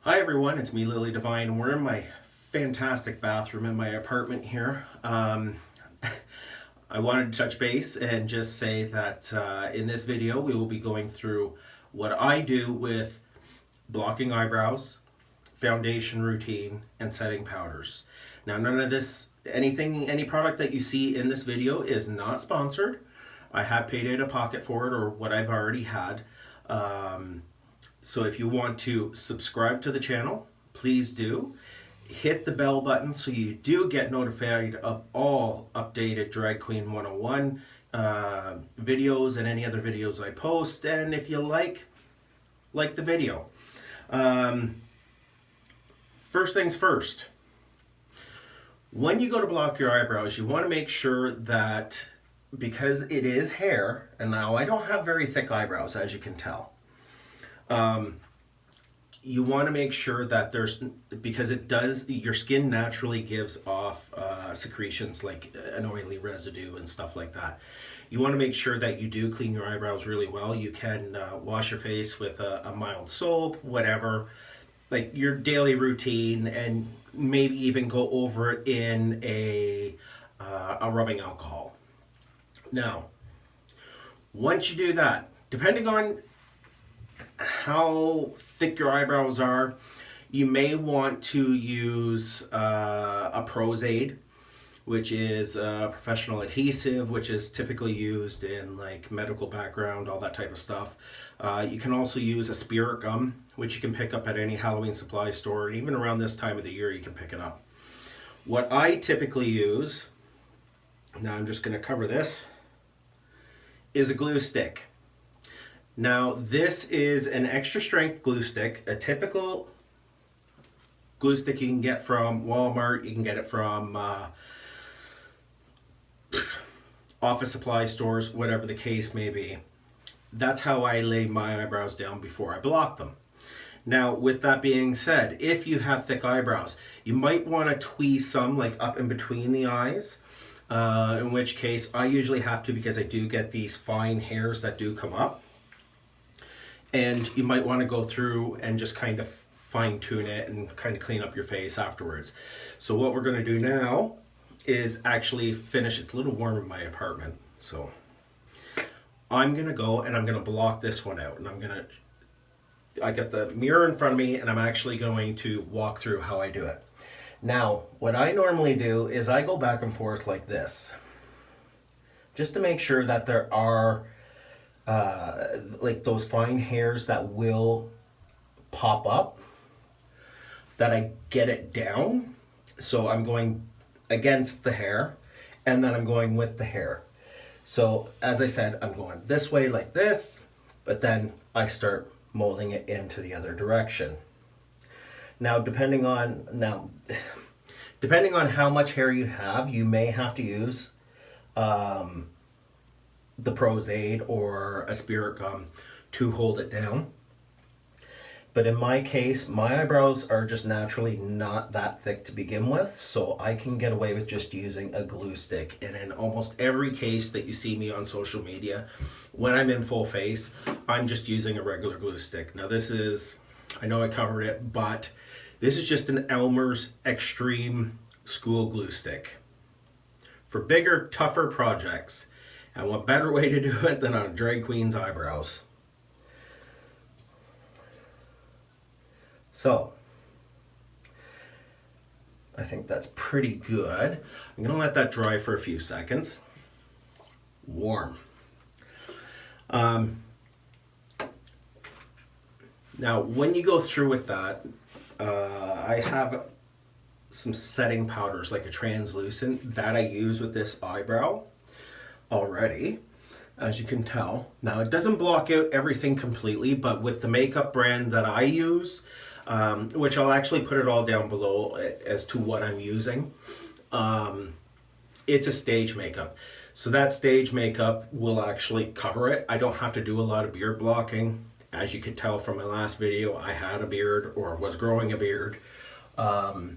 Hi everyone, it's me Lily Devine. We're in my fantastic bathroom in my apartment here. I wanted to touch base and just say that in this video we will be going through what I do with blocking eyebrows, foundation routine, and setting powders. Now none of this, any product that you see in this video is not sponsored. I have paid out of pocket for it or what I've already had. So if you want to subscribe to the channel, please do. Hit the bell button so you do get notified of all updated Drag Queen 101 videos and any other videos I post. And if you like the video. First things first. When you go to block your eyebrows, you want to make sure that, because it is hair, and now I don't have very thick eyebrows, as you can tell. You want to make sure that because it does, your skin naturally gives off secretions like an oily residue and stuff like that. You want to make sure that you do clean your eyebrows really well. You can wash your face with a mild soap, whatever, like your daily routine, and maybe even go over it in a rubbing alcohol. Now, once you do that, depending on how thick your eyebrows are, you may want to use a Pros-Aid, which is a professional adhesive, which is typically used in like medical background, all that type of stuff. You can also use a spirit gum, which you can pick up at any Halloween supply store, and even around this time of the year you can pick it up. What I typically use, now I'm just going to cover this, is a glue stick. Now, this is an extra strength glue stick, a typical glue stick you can get from Walmart. You can get it from office supply stores, whatever the case may be. That's how I lay my eyebrows down before I block them. Now, with that being said, if you have thick eyebrows, you might want to tweeze some like up in between the eyes, in which case I usually have to, because I do get these fine hairs that do come up. And you might want to go through and just kind of fine tune it and kind of clean up your face afterwards. So what we're going to do now is actually finish. It's a little warm in my apartment. So I'm going to go and I'm going to block this one out. And I got the mirror in front of me and I'm actually going to walk through how I do it. Now, what I normally do is I go back and forth like this, just to make sure that there are like those fine hairs that will pop up, that I get it down. So I'm going against the hair and then I'm going with the hair. So as I said, I'm going this way like this, but then I start molding it into the other direction. Now, depending on how much hair you have, you may have to use the Pros-Aid or a spirit gum to hold it down. But in my case, my eyebrows are just naturally not that thick to begin with, so I can get away with just using a glue stick. And in almost every case that you see me on social media, when I'm in full face, I'm just using a regular glue stick. Now this is, I know I covered it, but this is just an Elmer's Extreme School Glue Stick for bigger, tougher projects. And what better way to do it than on a drag queen's eyebrows? So, I think that's pretty good. I'm going to let that dry for a few seconds. Warm. Now, when you go through with that, I have some setting powders, like a translucent, that I use with this eyebrow already, as you can tell. Now, it doesn't block out everything completely, but with the makeup brand that I use, which I'll actually put it all down below as to what I'm using, it's a stage makeup. So that stage makeup will actually cover it. I don't have to do a lot of beard blocking. As you could tell from my last video, I had a beard or was growing a beard. But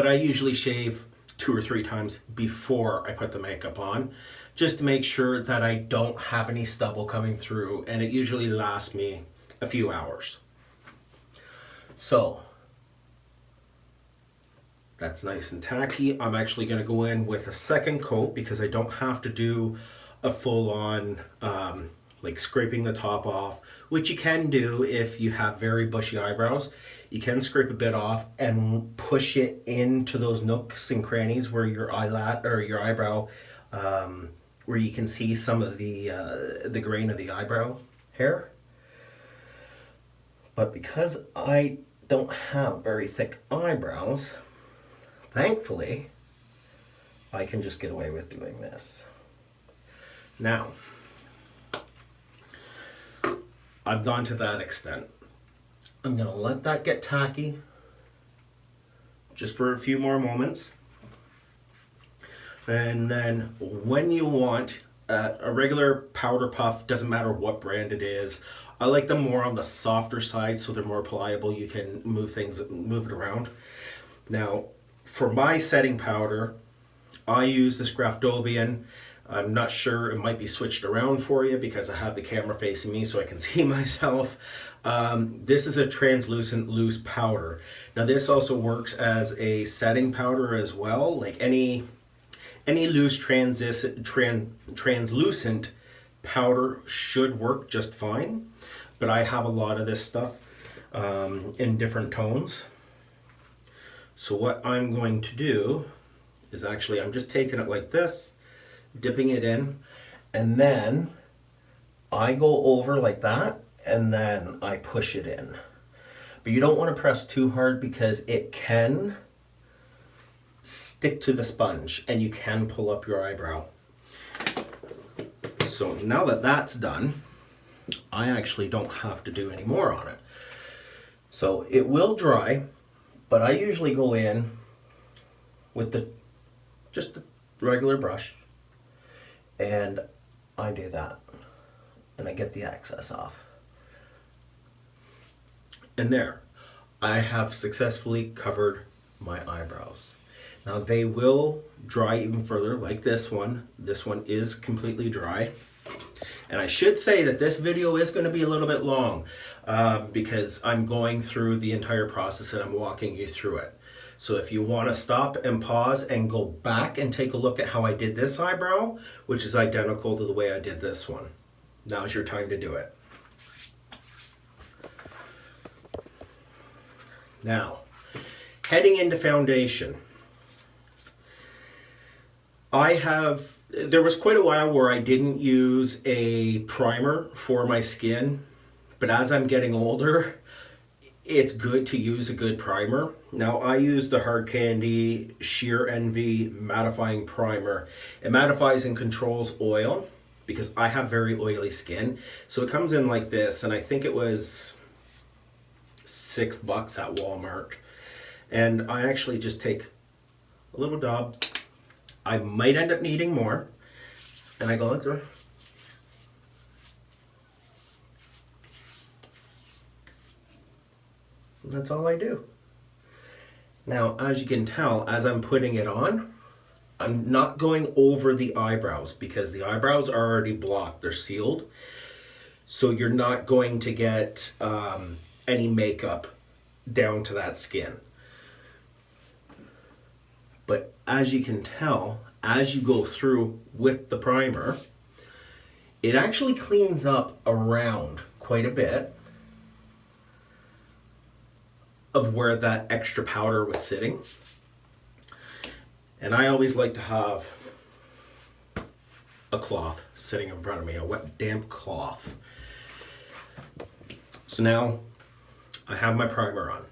I usually shave 2 or 3 times before I put the makeup on, just to make sure that I don't have any stubble coming through, and it usually lasts me a few hours. So that's nice and tacky. I'm actually going to go in with a second coat because I don't have to do a full-on like scraping the top off, which you can do if you have very bushy eyebrows. You can scrape a bit off and push it into those nooks and crannies where your eyelid or your eyebrow, where you can see some of the grain of the eyebrow hair. But because I don't have very thick eyebrows, thankfully, I can just get away with doing this. Now, I've gone to that extent. I'm going to let that get tacky just for a few more moments. And then when you want a regular powder puff, doesn't matter what brand it is. I like them more on the softer side so they're more pliable. You can move it around. Now, for my setting powder, I use this Graftobian. I'm not sure, it might be switched around for you because I have the camera facing me so I can see myself. This is a translucent loose powder. Now this also works as a setting powder as well. Like any loose translucent powder should work just fine. But I have a lot of this stuff in different tones. So what I'm going to do is actually, I'm just taking it like this, dipping it in, and then I go over like that, and then I push it in. But you don't want to press too hard because it can stick to the sponge and you can pull up your eyebrow. So now that that's done, I actually don't have to do any more on it. So it will dry, but I usually go in with just the regular brush, and I do that, and I get the excess off. And there, I have successfully covered my eyebrows. Now they will dry even further, like this one. This one is completely dry. And I should say that this video is going to be a little bit long because I'm going through the entire process and I'm walking you through it. So if you want to stop and pause and go back and take a look at how I did this eyebrow, which is identical to the way I did this one, now's your time to do it. Now, heading into foundation. There was quite a while where I didn't use a primer for my skin, but as I'm getting older, it's good to use a good primer. Now I use the Hard Candy Sheer Envy Mattifying Primer. It mattifies and controls oil because I have very oily skin. So it comes in like this, and I think it was $6 at Walmart. And I actually just take a little dab. I might end up needing more. And I go like this. And that's all I do. Now, as you can tell, as I'm putting it on, I'm not going over the eyebrows because the eyebrows are already blocked. They're sealed. So you're not going to get any makeup down to that skin. But as you can tell, as you go through with the primer, it actually cleans up around quite a bit of where that extra powder was sitting. And I always like to have a cloth sitting in front of me, a wet, damp cloth. So now I have my primer on.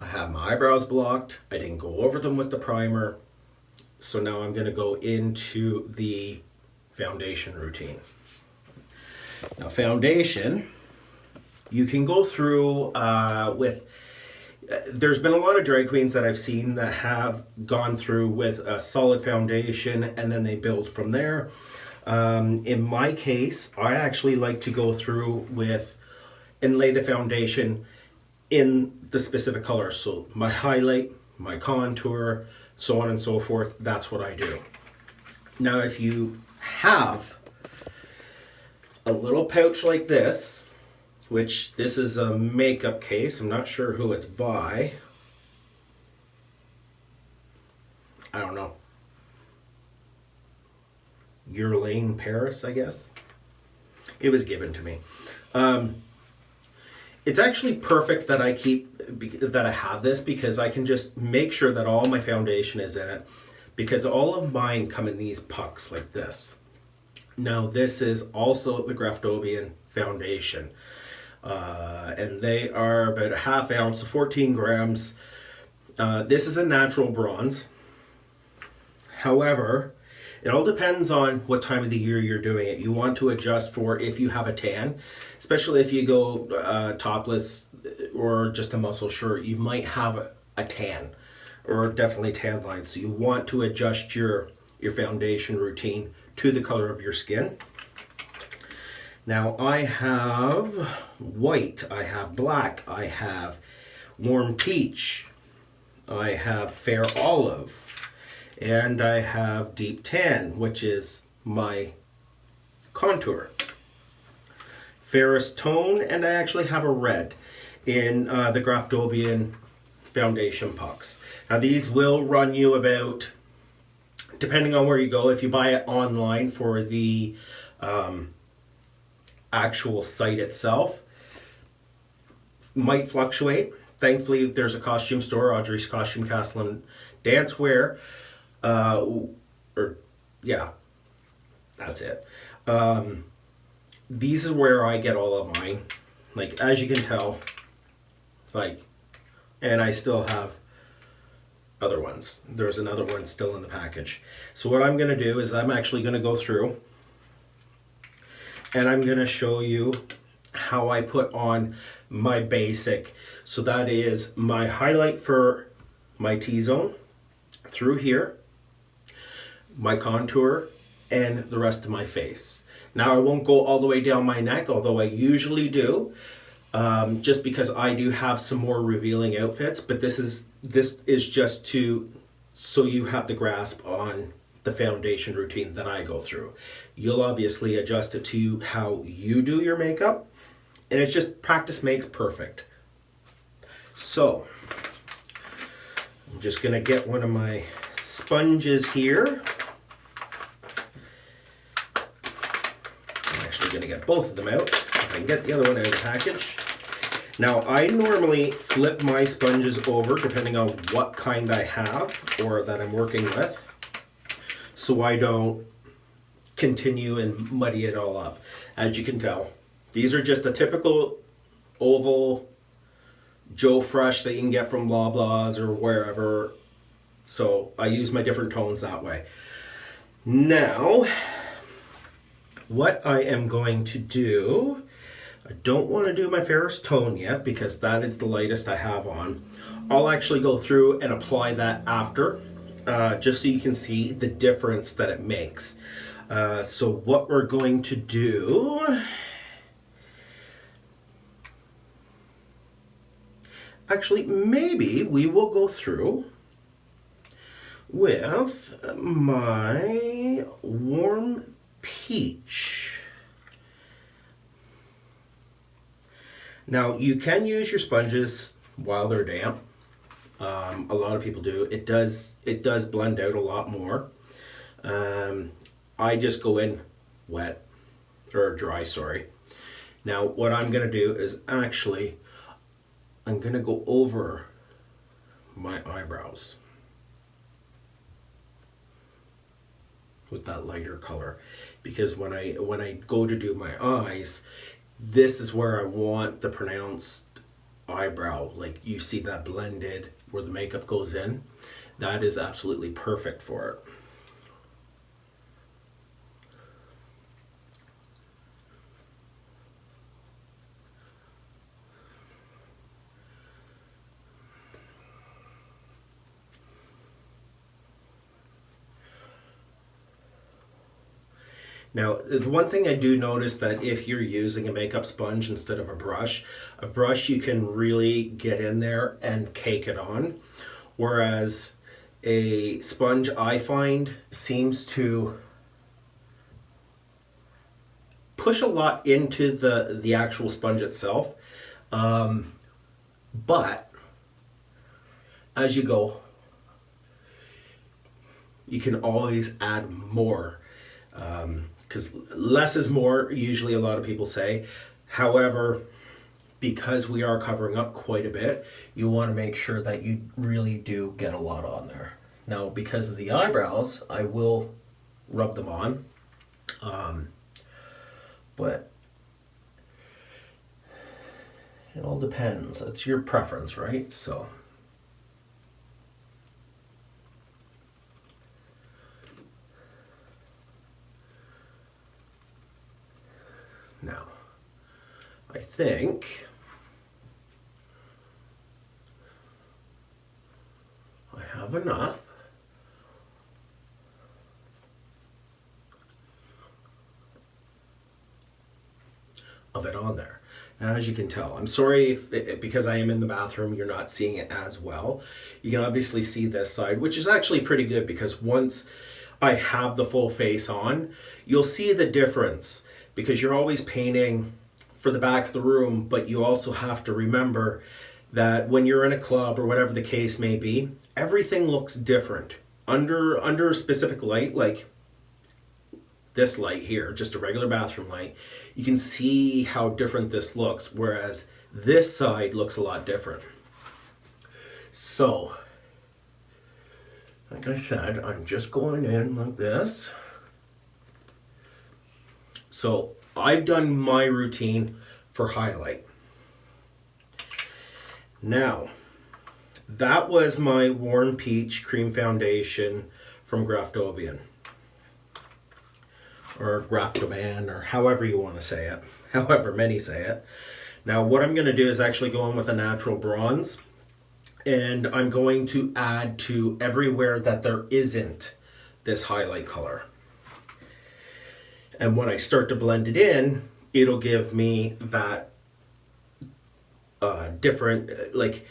I have my eyebrows blocked. I didn't go over them with the primer. So now I'm going to go into the foundation routine. Now foundation, you can go through there's been a lot of drag queens that I've seen that have gone through with a solid foundation and then they build from there. In my case, I actually like to go through and lay the foundation in the specific color. So my highlight, my contour, so on and so forth, that's what I do. Now if you have a little pouch like this, which this is a makeup case. I'm not sure who it's by. I don't know. Guerlain Paris, I guess. It was given to me. It's actually perfect that I have this, because I can just make sure that all my foundation is in it, because all of mine come in these pucks like this. Now this is also the Graftobian foundation, and they are about a half ounce, 14 grams. This is a natural bronze. However, it all depends on what time of the year you're doing it. You want to adjust for if you have a tan, especially if you go topless or just a muscle shirt, you might have a tan or definitely tan lines. So you want to adjust your foundation routine to the color of your skin. Now I have white, I have black, I have warm peach, I have fair olive, and I have deep tan, which is my contour. Fairest tone, and I actually have a red in the Graftobian foundation pucks. Now these will run you about, depending on where you go, if you buy it online for the actual site itself, might fluctuate. Thankfully, there's a costume store, Audrey's Costume Castle and Dancewear. Yeah, that's it. These is where I get all of mine. Like, as you can tell, like, and I still have other ones. There's another one still in the package. So what I'm going to do is I'm actually going to go through and I'm going to show you how I put on my basic. So that is my highlight for my T-zone through here, my contour, and the rest of my face. Now I won't go all the way down my neck, although I usually do, just because I do have some more revealing outfits, but this is just so you have the grasp on the foundation routine that I go through. You'll obviously adjust it to how you do your makeup, and it's just practice makes perfect. So I'm just gonna get one of my sponges here. I'm actually gonna get both of them out. If I can get the other one out of the package. Now I normally flip my sponges over depending on what kind I have or that I'm working with, so I don't continue and muddy it all up. As you can tell, these are just a typical oval Joe Fresh that you can get from Loblaws or wherever. So I use my different tones that way. Now, what I am going to do, I don't want to do my fairest tone yet because that is the lightest I have on. I'll actually go through and apply that after, just so you can see the difference that it makes. So what we're going to do, actually maybe we will go through with my warm peach. Now you can use your sponges while they're damp. A lot of people do. It does blend out a lot more. I just go in wet or dry, sorry. Now what I'm gonna do is actually I'm gonna go over my eyebrows with that lighter color, because when I go to do my eyes, this is where I want the pronounced eyebrow. Like you see that blended where the makeup goes in. That is absolutely perfect for it. Now, the one thing I do notice that if you're using a makeup sponge instead of a brush you can really get in there and cake it on. Whereas a sponge, I find, seems to push a lot into the actual sponge itself, but as you go, you can always add more, because less is more, usually a lot of people say. However, because we are covering up quite a bit, you want to make sure that you really do get a lot on there. Now, because of the eyebrows, I will rub them on, but it all depends. It's your preference, right? So now, I think I have enough. Of it on there. Now, as you can tell, I'm sorry if, because I am in the bathroom, you're not seeing it as well. You can obviously see this side, which is actually pretty good, because once I have the full face on, you'll see the difference, because you're always painting for the back of the room, but you also have to remember that when you're in a club or whatever the case may be, everything looks different. Under a specific light, like this light here, just a regular bathroom light, you can see how different this looks, whereas this side looks a lot different. So, like I said, I'm just going in like this. So, I've done my routine for highlight. Now, that was my Warm Peach Cream Foundation from Graftobian. Or Graftoban, or however you want to say it, however many say it. Now, what I'm going to do is actually go in with a natural bronze, and I'm going to add to everywhere that there isn't this highlight color. And when I start to blend it in, it'll give me that different, like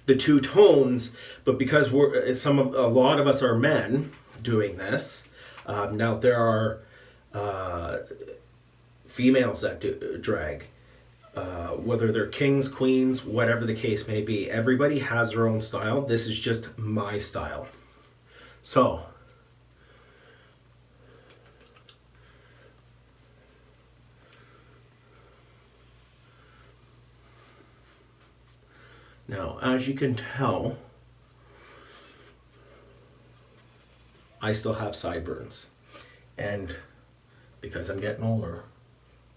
the two tones, but because a lot of us are men doing this, now there are females that do drag, whether they're kings, queens, whatever the case may be. Everybody has their own style. This is just my style. So, now, as you can tell, I still have sideburns, and because I'm getting older,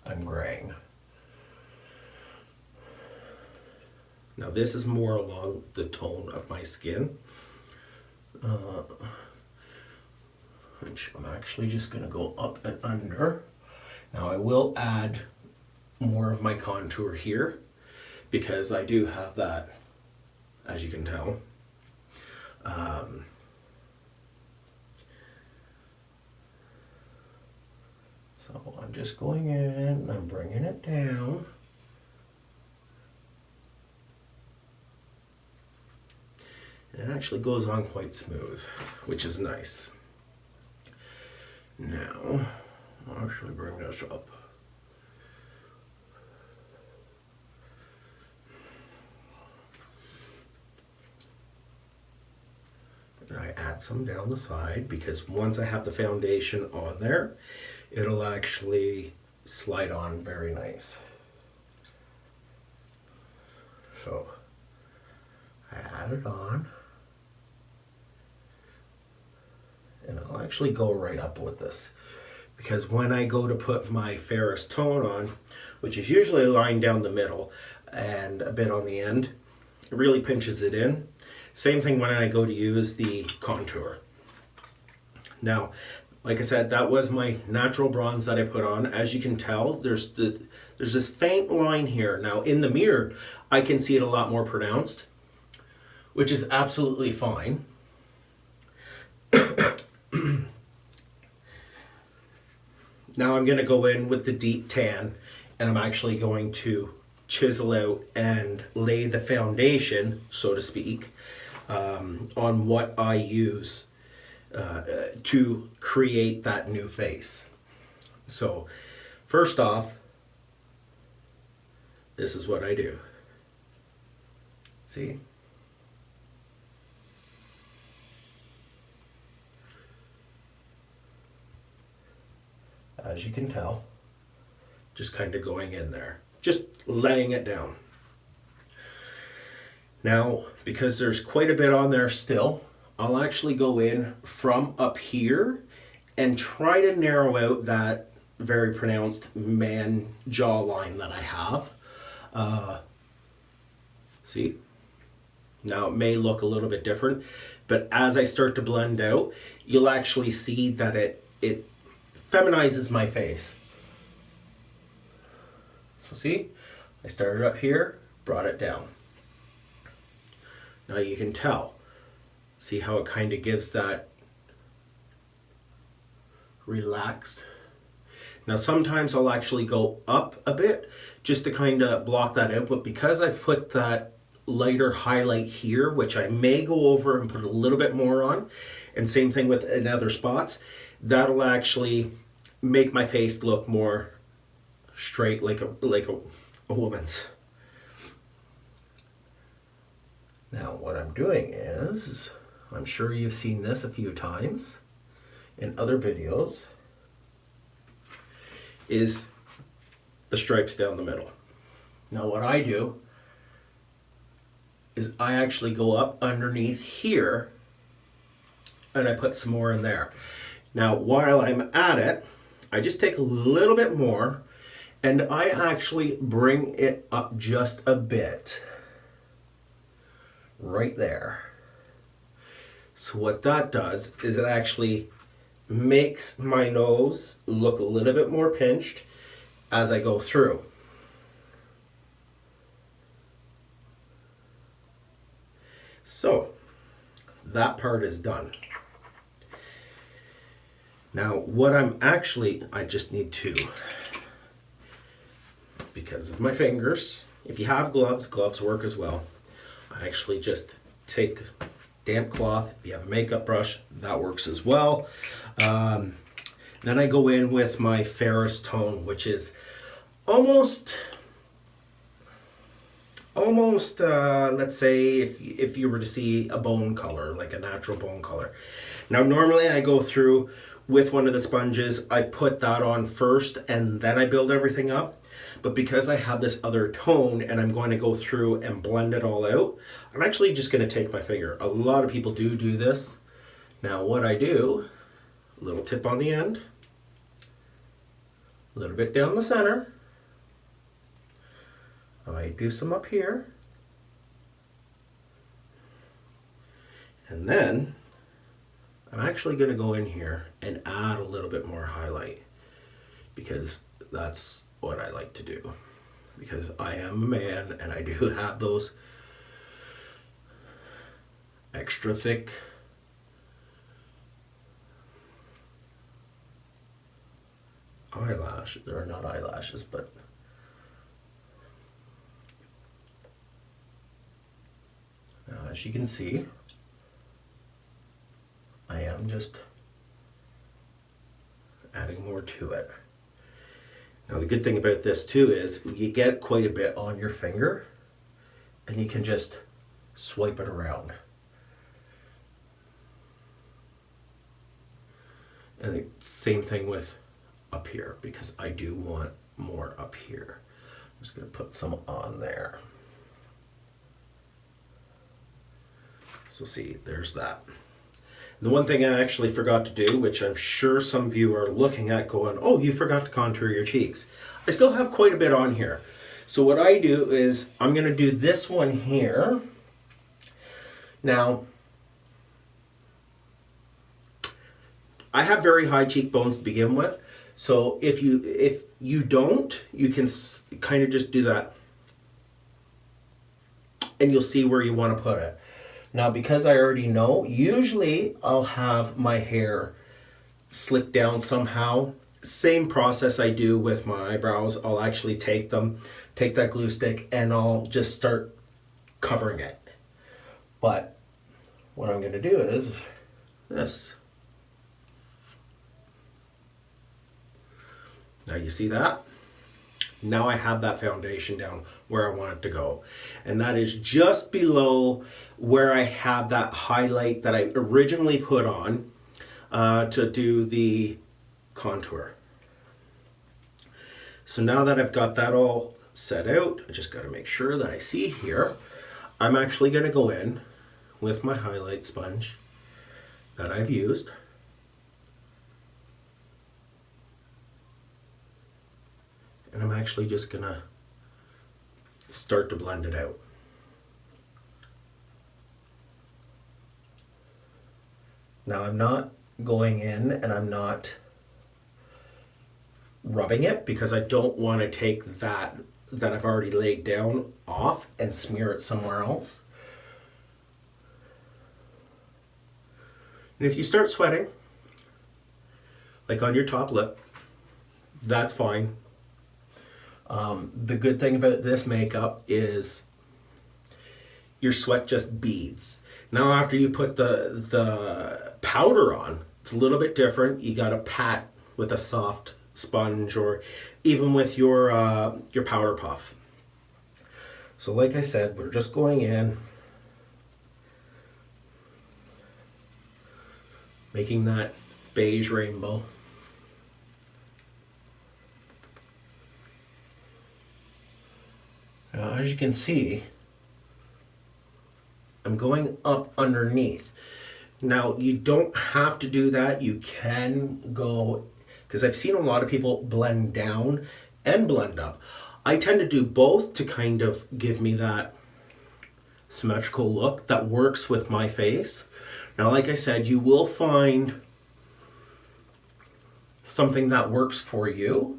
I'm graying. Now, this is more along the tone of my skin, which I'm actually just going to go up and under. Now, I will add more of my contour here, because I do have that, as you can tell. So I'm just going in and I'm bringing it down. And it actually goes on quite smooth, which is nice. Now, I'll actually bring this up. And I add some down the side, because once I have the foundation on there, it'll actually slide on very nice. So, I add it on. And I'll actually go right up with this, because when I go to put my fairest tone on, which is usually a line down the middle and a bit on the end, it really pinches it in. Same thing when I go to use the contour. Now, like I said, that was my natural bronze that I put on. As you can tell, there's this faint line here. Now, in the mirror, I can see it a lot more pronounced, which is absolutely fine. Now I'm going to go in with the deep tan, and I'm actually going to chisel out and lay the foundation, so to speak, on what I use to create that new face. So First off, this is what I do. See? As you can tell, just kind of going in there, just laying it down. Now, because there's quite a bit on there still, I'll actually go in from up here and try to narrow out that very pronounced man jawline that I have. See? Now it may look a little bit different, but as I start to blend out, you'll actually see that it feminizes my face. So see, I started up here, brought it down. Now you can tell, see how it kind of gives that relaxed. Now sometimes I'll actually go up a bit just to kind of block that out, but because I've put that lighter highlight here, which I may go over and put a little bit more on, and same thing with in other spots, that'll actually make my face look more straight, like a woman's. Now what I'm doing is, I'm sure you've seen this a few times in other videos, is the stripes down the middle. Now what I do is I actually go up underneath here and I put some more in there. Now while I'm at it, I just take a little bit more and I actually bring it up just a bit. Right there. So what that does is it actually makes my nose look a little bit more pinched as I go through. So that part is done. Now what I just need to, because of my fingers, if you have gloves, gloves work as well. I actually just take damp cloth. If you have a makeup brush, that works as well. Then I go in with my fairest tone, which is almost let's say if you were to see a bone color, like a natural bone color. Now normally I go through with one of the sponges, I put that on first and then I build everything up. But because I have this other tone and I'm going to go through and blend it all out, I'm actually just going to take my finger. A lot of people do this. Now what I do, a little tip on the end, a little bit down the center. I might do some up here. And then I'm actually going to go in here and add a little bit more highlight because that's what I like to do, because I am a man and I do have those extra thick eyelashes. They're not eyelashes, but now, as you can see, I am just adding more to it. Now the good thing about this too is you get quite a bit on your finger and you can just swipe it around. And the same thing with up here, because I do want more up here. I'm just going to put some on there. So see, there's that. The one thing I actually forgot to do, which I'm sure some of you are looking at going, oh, you forgot to contour your cheeks. I still have quite a bit on here. So what I do is I'm going to do this one here. Now, I have very high cheekbones to begin with. So if you don't, you can kind of just do that. And you'll see where you want to put it. Now, because I already know, usually I'll have my hair slicked down somehow. Same process I do with my eyebrows. I'll actually take that glue stick, and I'll just start covering it. But what I'm going to do is this. Now you see that? Now I have that foundation down where I want it to go. And that is just below where I have that highlight that I originally put on to do the contour. So now that I've got that all set out, I just got to make sure that I see here. I'm actually going to go in with my highlight sponge that I've used. And I'm actually just going to start to blend it out. Now I'm not going in and I'm not rubbing it because I don't want to take that I've already laid down off and smear it somewhere else. And if you start sweating, like on your top lip, that's fine. The good thing about this makeup is your sweat just beads. Now after you put the powder on, it's a little bit different. You got to pat with a soft sponge or even with your powder puff. So like I said, we're just going in, making that beige rainbow. Now, as you can see, I'm going up underneath. Now, you don't have to do that. You can go, because I've seen a lot of people blend down and blend up. I tend to do both to kind of give me that symmetrical look that works with my face. Now, like I said, you will find something that works for you.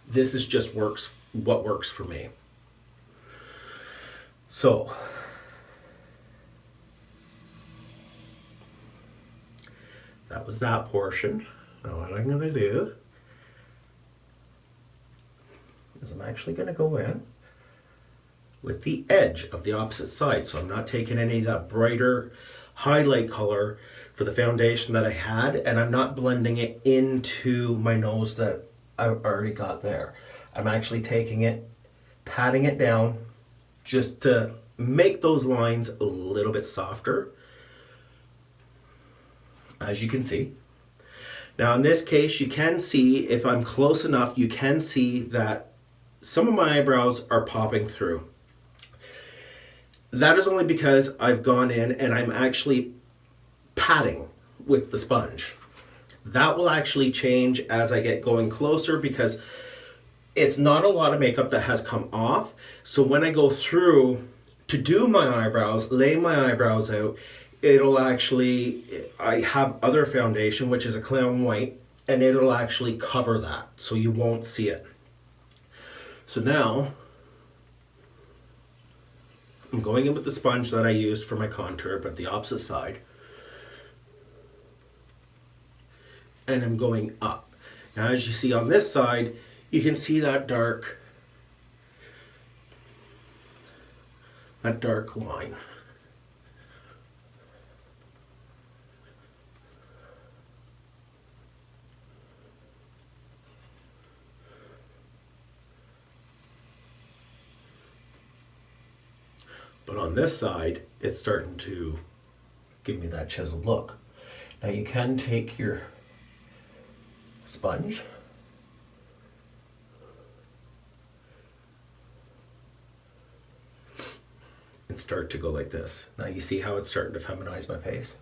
This is just what works for me. So, that was that portion. Now what I'm going to do is I'm actually going to go in with the edge of the opposite side. So I'm not taking any of that brighter highlight color for the foundation that I had, and I'm not blending it into my nose that I've already got there. I'm actually taking it, patting it down, just to make those lines a little bit softer, as you can see. Now in this case, you can see, if I'm close enough, you can see that some of my eyebrows are popping through. That is only because I've gone in and I'm actually patting with the sponge. That will actually change as I get going closer because it's not a lot of makeup that has come off. So when I go through to do my eyebrows, lay my eyebrows out, it'll actually, I have other foundation, which is a clown white, and it'll actually cover that so you won't see it. So now I'm going in with the sponge that I used for my contour, but the opposite side. And I'm going up. Now as you see on this side, you can see that dark line. But on this side, it's starting to give me that chiseled look. Now you can take your sponge and start to go like this. Now you see how it's starting to feminize my face?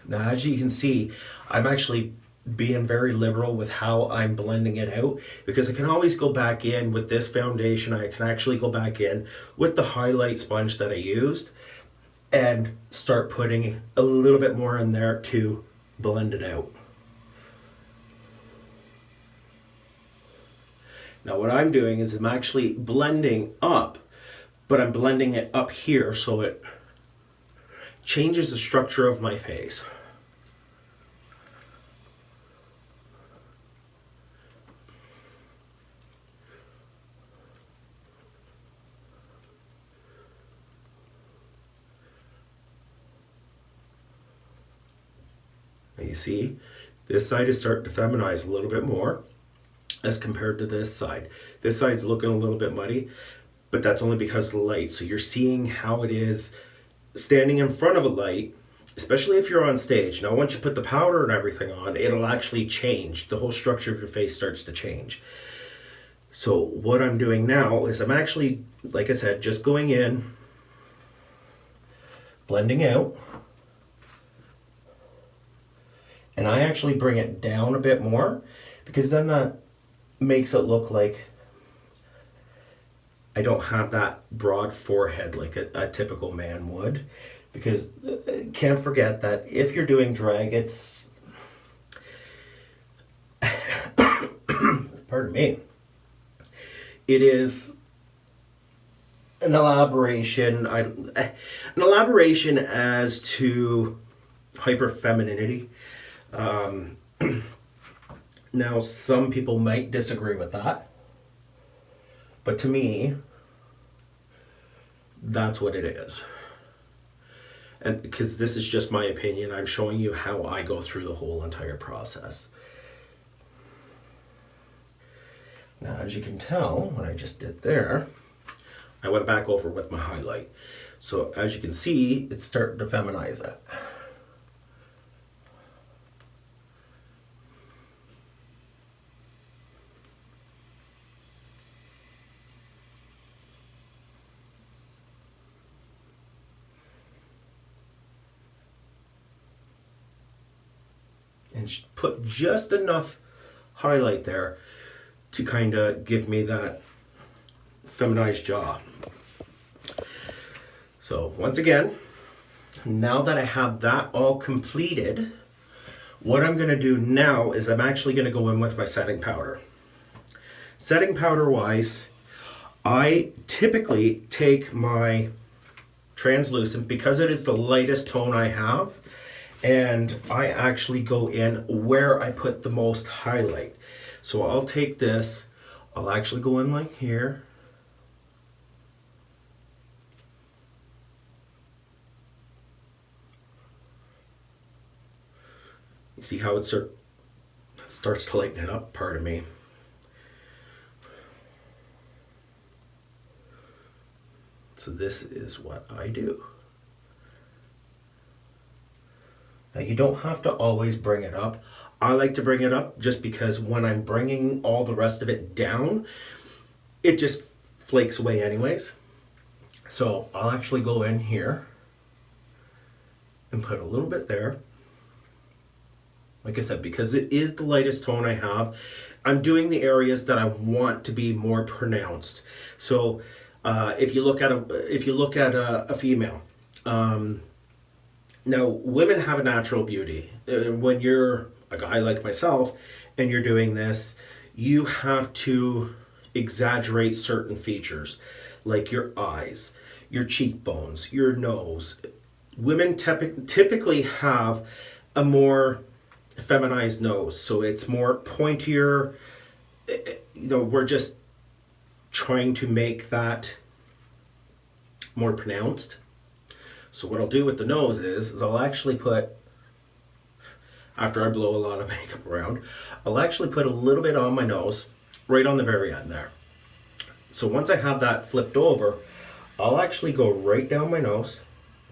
Now as you can see, I'm actually being very liberal with how I'm blending it out, because I can always go back in with this foundation. I can actually go back in with the highlight sponge that I used and start putting a little bit more in there to blend it out. Now what I'm doing is I'm actually blending up, but I'm blending it up here so it changes the structure of my face. you see, this side is starting to feminize a little bit more as compared to this side. This side's looking a little bit muddy, but that's only because of the light. So you're seeing how it is standing in front of a light, especially if you're on stage. Now, once you put the powder and everything on, it'll actually change. The whole structure of your face starts to change. So what I'm doing now is I'm actually, like I said, just going in, blending out, and I actually bring it down a bit more because then that makes it look like I don't have that broad forehead like a typical man would. Because can't forget that if you're doing drag, it's pardon me, it is an elaboration as to hyper femininity. Now, some people might disagree with that, but to me, that's what it is. And because this is just my opinion, I'm showing you how I go through the whole entire process. Now, as you can tell, what I just did there, I went back over with my highlight. So as you can see, it's starting to feminize it. And put just enough highlight there to kind of give me that feminized jaw. So once again, now that I have that all completed, what I'm going to do now is I'm actually going to go in with my setting powder. Setting powder wise, I typically take my translucent because it is the lightest tone I have, and I actually go in where I put the most highlight. So I'll take this, I'll actually go in like here. You see how it starts to lighten it up, pardon me. So this is what I do. Now you don't have to always bring it up. I like to bring it up just because when I'm bringing all the rest of it down, it just flakes away anyways. So I'll actually go in here and put a little bit there. Like I said, because it is the lightest tone I have, I'm doing the areas that I want to be more pronounced. So if you look at a female, now women have a natural beauty. When you're a guy like myself and you're doing this, you have to exaggerate certain features like your eyes, your cheekbones, your nose. Women typically have a more feminized nose, so it's more pointier. We're just trying to make that more pronounced. So what I'll do with the nose is I'll actually put, after I blow a lot of makeup around, I'll actually put a little bit on my nose, right on the very end there. So once I have that flipped over, I'll actually go right down my nose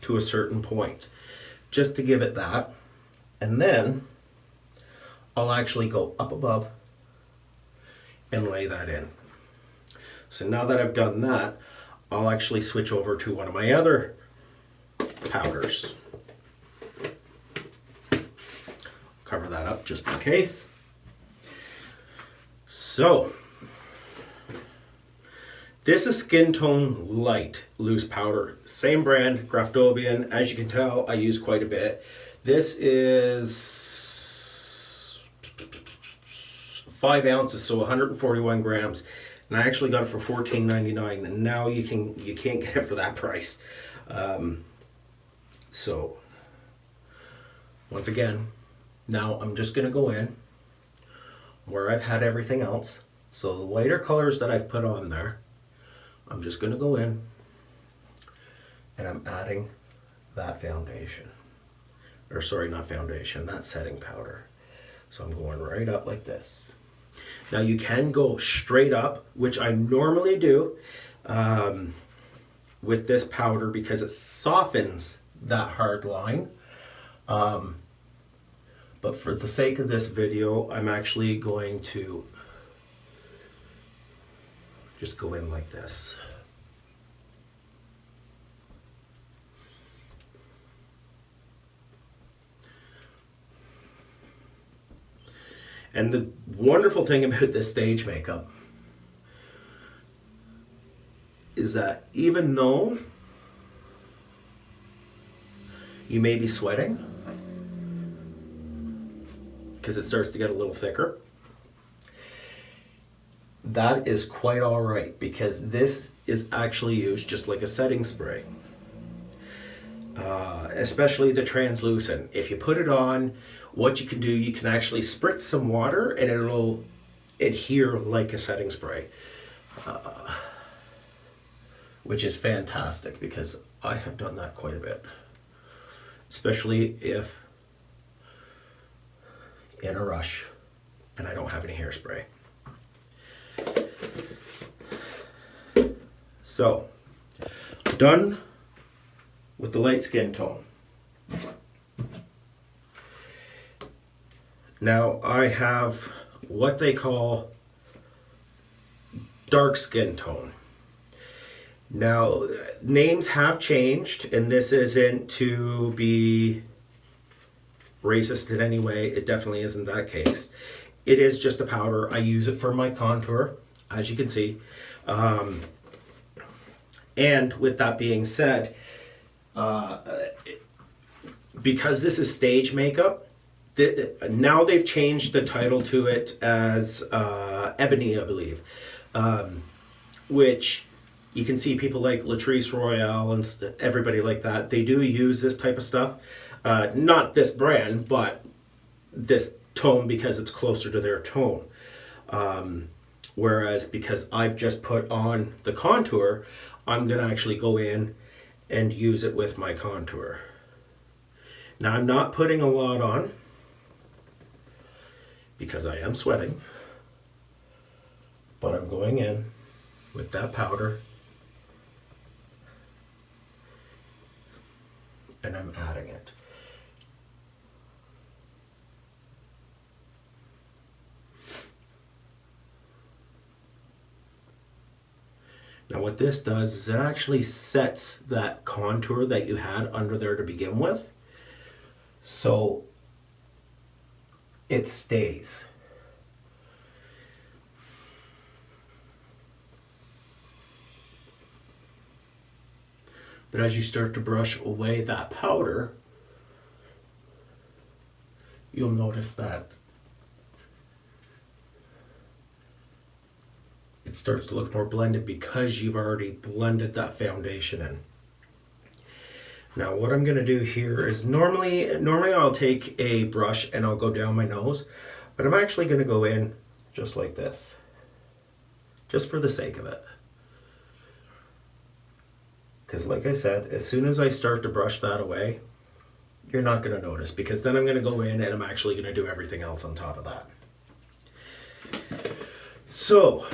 to a certain point, just to give it that. And then I'll actually go up above and lay that in. So now that I've done that, I'll actually switch over to one of my other powders. Cover that up just in case. So this is Skin Tone Light Loose Powder. Same brand, Graftobian. As you can tell, I use quite a bit. This is 5 ounces, so 141 grams. And I actually got it for $14.99, and now you can't get it for that price. So once again, now I'm just going to go in where I've had everything else. So the lighter colors that I've put on there, I'm just going to go in and I'm adding that foundation. Or sorry, not foundation, that's setting powder. So I'm going right up like this. Now you can go straight up, which I normally do with this powder because it softens that hard line. But for the sake of this video, I'm actually going to just go in like this. And the wonderful thing about this stage makeup is that even though you may be sweating, because it starts to get a little thicker, that is quite all right because this is actually used just like a setting spray. Especially the translucent. If you put it on, what you can do, you can actually spritz some water and it'll adhere like a setting spray. Which is fantastic because I have done that quite a bit. Especially if in a rush and I don't have any hairspray. So, done with the light skin tone. Now I have what they call dark skin tone. Now, names have changed, and this isn't to be racist in any way. It definitely isn't that case. It is just a powder. I use it for my contour, as you can see. And with that being said, because this is stage makeup, now they've changed the title to it as Ebony, I believe, which you can see people like Latrice Royale and everybody like that. They do use this type of stuff. Not this brand, but this tone because it's closer to their tone. Whereas because I've just put on the contour, I'm going to actually go in and use it with my contour. Now I'm not putting a lot on because I am sweating, but I'm going in with that powder and I'm adding it. Now what this does is it actually sets that contour that you had under there to begin with, so it stays. But as you start to brush away that powder, you'll notice that it starts to look more blended because you've already blended that foundation in. Now what I'm going to do here is normally I'll take a brush and I'll go down my nose, but I'm actually going to go in just like this, just for the sake of it. Because like I said, as soon as I start to brush that away, you're not going to notice, because then I'm going to go in and I'm actually going to do everything else on top of that. So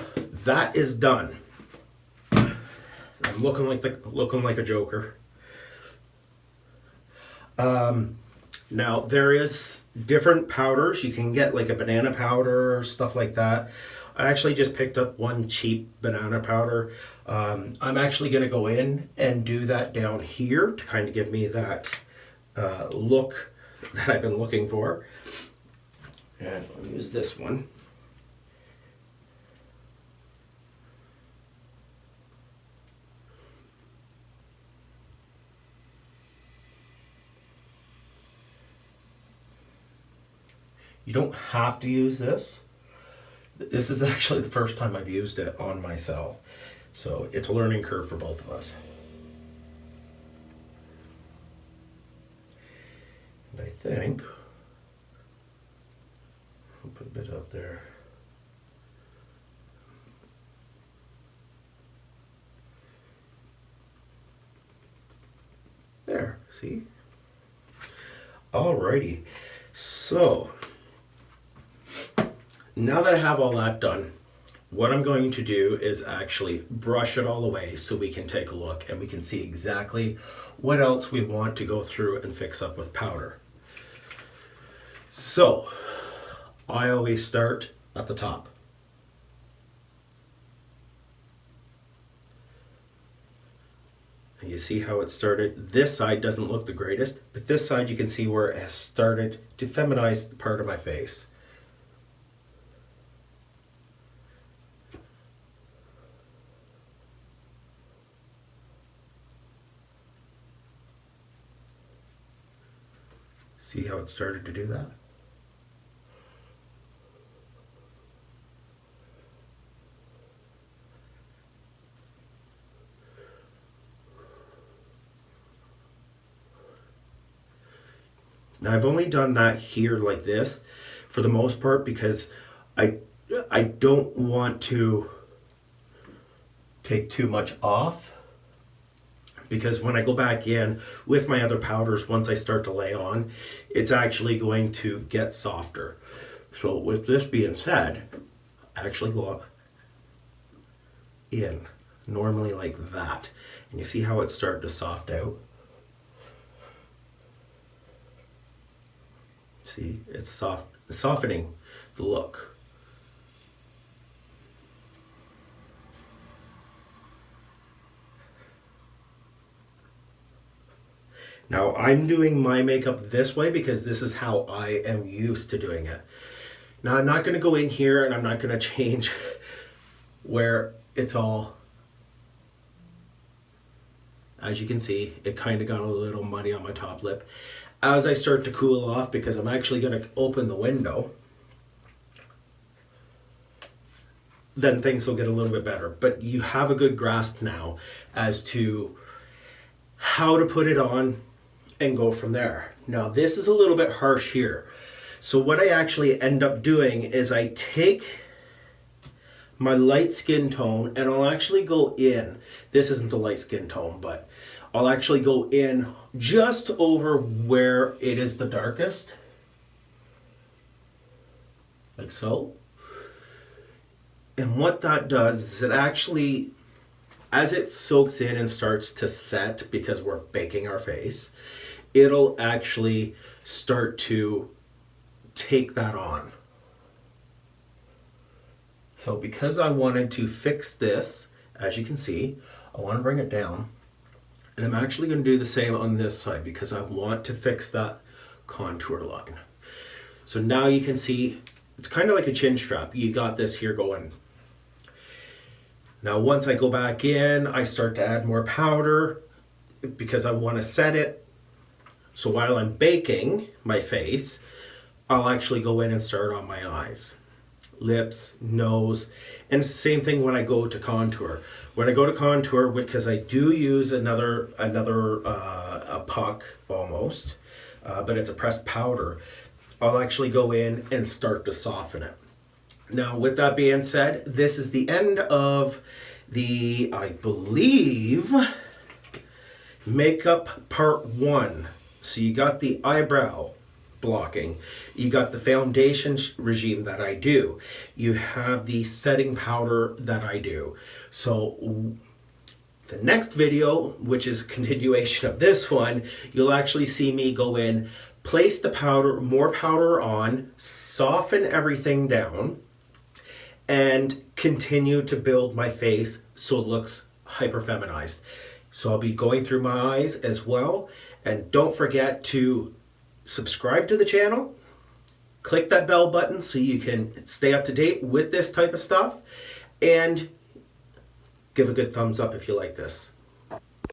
that is done. I'm looking like a joker. Now there is different powders. You can get like a banana powder or stuff like that. I actually just picked up one cheap banana powder. I'm actually going to go in and do that down here to kind of give me that look that I've been looking for. And I'll use this one. You don't have to use this. This is actually the first time I've used it on myself. So it's a learning curve for both of us. And I think I'll put a bit up there. There, see? Alrighty, so now that I have all that done, what I'm going to do is actually brush it all away so we can take a look and we can see exactly what else we want to go through and fix up with powder. So I always start at the top. And you see how it started. This side doesn't look the greatest, but this side you can see where it has started to feminize the part of my face. See how it started to do that? Now I've only done that here like this for the most part because I don't want to take too much off, because when I go back in with my other powders, once I start to lay on, it's actually going to get softer. So with this being said, I actually go up in normally like that, and you see how it's starting to soft out. See, it's softening the look. Now I'm doing my makeup this way because this is how I am used to doing it. Now I'm not going to go in here and I'm not going to change where it's all, as you can see, it kind of got a little muddy on my top lip. As I start to cool off, because I'm actually going to open the window, then things will get a little bit better. But you have a good grasp now as to how to put it on and go from there. Now this is a little bit harsh here. So what I actually end up doing is I take my light skin tone and I'll actually go in. This isn't the light skin tone, but I'll actually go in just over where it is the darkest, like so. And what that does is it actually, as it soaks in and starts to set, because we're baking our face, it'll actually start to take that on. So because I wanted to fix this, as you can see, I want to bring it down. And I'm actually going to do the same on this side because I want to fix that contour line. So now you can see it's kind of like a chin strap. You got this here going. Now once I go back in, I start to add more powder because I want to set it. So while I'm baking my face, I'll actually go in and start on my eyes, lips, nose, and it's the same thing when I go to contour. When I go to contour, because I do use another a puck almost, but it's a pressed powder, I'll actually go in and start to soften it. Now, with that being said, this is the end of the, I believe, makeup part 1. So you got the eyebrow blocking, you got the foundation regime that I do, you have the setting powder that I do. So the next video, which is a continuation of this one, you'll actually see me go in, place the powder, more powder on, soften everything down, and continue to build my face so it looks hyper feminized. So I'll be going through my eyes as well, and don't forget to subscribe to the channel, click that bell button so you can stay up to date with this type of stuff, and give a good thumbs up if you like this.